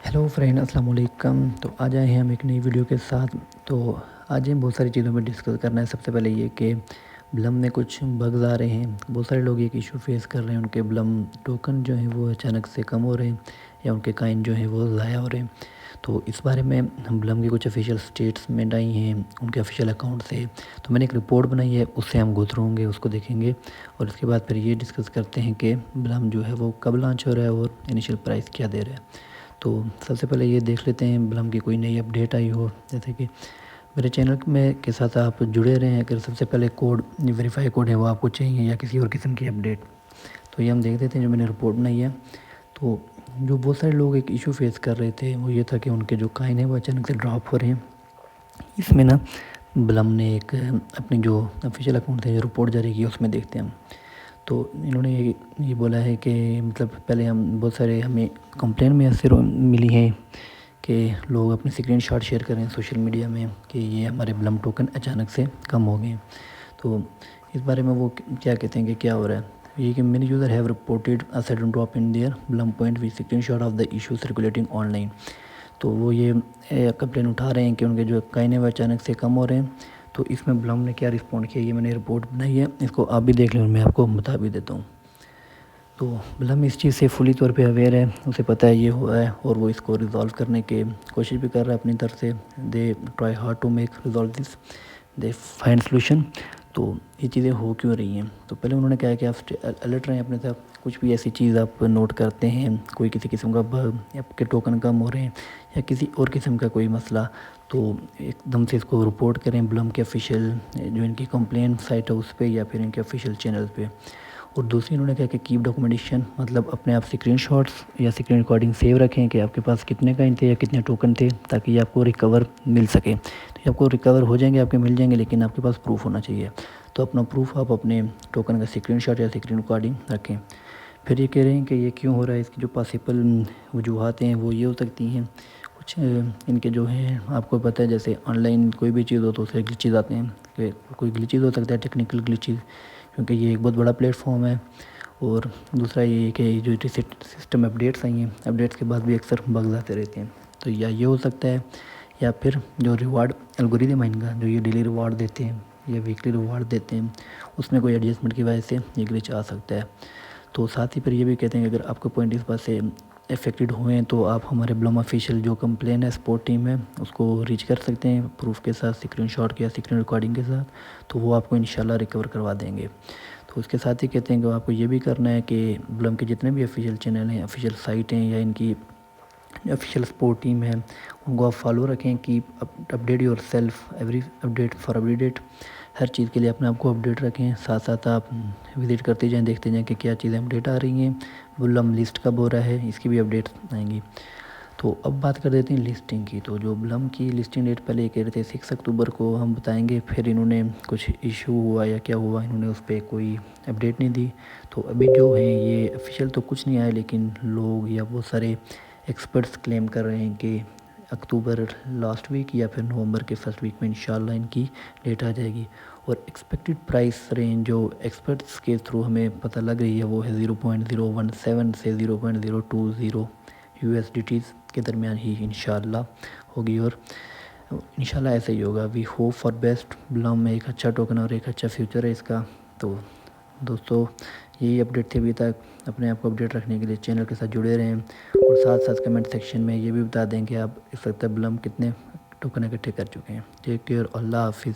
Hello friend, अस्सलाम वालेकुम। तो आज आए हैं हम एक नई वीडियो के साथ। तो आज हम बहुत सारी चीज़ों पे डिस्कस करना है। सबसे पहले ये कि ब्लम में कुछ बग्स आ रहे हैं। बहुत सारे लोग एक इशू फेस कर रहे हैं, उनके ब्लम टोकन जो हैं वो अचानक से कम हो रहे हैं या उनके काइन जो हैं वो ज़ाया हो रहे हैं। तो इस बारे में हम ब्लम की कुछ ऑफिशियल स्टेटमेंट आई हैं उनके ऑफिशियल अकाउंट से। तो मैंने एक रिपोर्ट बनाई है, उससे हम गो थ्रू होंगे, उसको देखेंगे और उसके बाद फिर ये डिस्कस करते हैं कि ब्लम जो है वो कब लॉन्च हो रहा है और इनिशियल प्राइस क्या दे रहा है। तो सबसे पहले ये देख लेते हैं ब्लम की कोई नई अपडेट आई हो, जैसे कि मेरे चैनल में के साथ आप जुड़े रहे हैं। अगर सबसे पहले कोड वेरीफाई कोड है वो आपको चाहिए या किसी और किस्म की अपडेट, तो ये हम देख लेते हैं। जो मैंने रिपोर्ट बनाई है, तो जो बहुत सारे लोग एक इशू फेस कर रहे थे वो ये था कि उनके जो काइन है वो अचानक से ड्रॉप हो रहे हैं। इसमें ना ब्लम ने एक अपनी जो ऑफिशियल अकाउंट है जो रिपोर्ट जारी की, उसमें देखते हैं हम। तो इन्होंने ये बोला है कि मतलब पहले हम बहुत सारे हमें कंप्लेन में ऐसे मिली है कि लोग अपने स्क्रीनशॉट शेयर कर रहे हैं सोशल मीडिया में कि ये हमारे ब्लम टोकन अचानक से कम हो गए। तो इस बारे में वो क्या कहते हैं कि क्या हो रहा है। ये कि many user have reported a sudden drop in their Blum point with screenshot of the issue circulating online. तो वो ये कंप्लेन उठा रहे हैं कि उनके जो काइन है वो अचानक से कम हो रहे हैं। तो इसमें ब्लम ने क्या रिस्पॉन्ड किया, ये मैंने रिपोर्ट बनाई है, इसको आप भी देख लें और मैं आपको बता भी देता हूँ। तो ब्लम इस चीज़ से फुली तौर पे अवेयर है, उसे पता है ये हुआ है और वो इसको रिज़ॉल्व करने की कोशिश भी कर रहा है अपनी तरफ से। They try hard to make resolve this, they find solution. तो ये चीज़ें हो क्यों रही हैं, तो पहले उन्होंने कहा कि आप अलर्ट रहें अपने साथ। कुछ भी ऐसी चीज़ आप नोट करते हैं, कोई किसी किस्म का बग या आपके टोकन कम हो रहे हैं या किसी और किस्म का कोई मसला, तो एकदम से इसको रिपोर्ट करें ब्लम के ऑफिशियल जो इनकी कंप्लेन साइट है उस पर या फिर इनके ऑफिशियल चैनल पे। और दूसरी इन्होंने कहा कि कीप डॉक्यूमेंटेशन, मतलब अपने आप स्क्रीनशॉट्स या स्क्रीन रिकॉर्डिंग सेव रखें कि आपके पास कितने काइन थे या कितने टोकन थे, ताकि ये आपको रिकवर मिल सके। तो ये आपको रिकवर हो जाएंगे, आपके मिल जाएंगे, लेकिन आपके पास प्रूफ होना चाहिए। तो अपना प्रूफ आप अपने टोकन का स्क्रीनशॉट या स्क्रीन रिकॉर्डिंग रखें। फिर ये कह रहे हैं कि ये क्यों हो रहा है, इसकी जो पॉसिबल वजूहत हैं वो ये हो सकती हैं। कुछ इनके जो हैं आपको पता है, जैसे ऑनलाइन कोई भी चीज़ हो तो उससे ग्लिचेज आते हैं कि कोई ग्लिचेज हो सकता है, टेक्निकल ग्लिचेज, क्योंकि ये एक बहुत बड़ा प्लेटफॉर्म है। और दूसरा ये कि जो सिस्टम अपडेट्स आई हैं, अपडेट्स के बाद भी अक्सर बग्स आते रहते हैं। तो या ये हो सकता है, या फिर जो रिवार्ड एल्गोरिदम है इनका, जो ये डेली रिवार्ड देते हैं या वीकली रिवार्ड देते हैं, उसमें कोई एडजस्टमेंट की वजह से ये ग्लिच आ सकता है। तो साथ ही फिर ये भी कहते हैं कि अगर आपके पॉइंट इस बात से इफ़ेक्टेड हुए हैं तो आप हमारे ब्लम ऑफिशियल जो कंप्लेन है सपोर्ट टीम है उसको रीच कर सकते हैं प्रूफ के साथ, स्क्रीनशॉट के या स्क्रीन रिकॉर्डिंग के साथ। तो वो आपको इंशाल्लाह रिकवर करवा देंगे। तो उसके साथ ही कहते हैं कि आपको ये भी करना है कि ब्लम के जितने भी ऑफिशियल चैनल हैं, ऑफिशियल साइट हैं या इनकी ऑफिशियल सपोर्ट टीम है, उनको आप फॉलो रखें कि update yourself every update for update. हर चीज़ के लिए अपने आप को अपडेट रखें। साथ साथ आप विज़िट करते जाएं, देखते जाएं कि क्या चीज़ें अपडेट आ रही हैं। ब्लम लिस्ट कब हो रहा है, इसकी भी अपडेट आएंगी। तो अब बात कर देते हैं लिस्टिंग की। तो जो ब्लम की लिस्टिंग डेट पहले कह रहे थे 6 अक्टूबर को हम बताएंगे, फिर इन्होंने कुछ इशू हुआ या क्या हुआ, इन्होंने उस पर कोई अपडेट नहीं दी। तो अभी जो है ये ऑफिशियल तो कुछ नहीं आया, लेकिन लोग या बहुत सारे एक्सपर्ट्स क्लेम कर रहे हैं कि अक्टूबर लास्ट वीक या फिर नवंबर के फर्स्ट वीक में इंशाल्लाह इनकी डेट आ जाएगी। और एक्सपेक्टेड प्राइस रेंज जो एक्सपर्ट्स के थ्रू हमें पता लग रही है वो है 0.017 से 0.020 USDTs के दरमियान ही इंशाल्लाह होगी। और इंशाल्लाह ऐसा ही होगा। We hope for best. ब्लम में एक अच्छा टोकन और एक अच्छा फ्यूचर है इसका। तो दोस्तों यही अपडेट थी अभी तक। अपने आप को अपडेट रखने के लिए चैनल के साथ जुड़े रहें और साथ साथ कमेंट सेक्शन में ये भी बता दें कि आप इस वक्त ब्लम कितने टोकन इकट्ठे कर चुके हैं। टेक केयर, अल्लाह हाफिज़।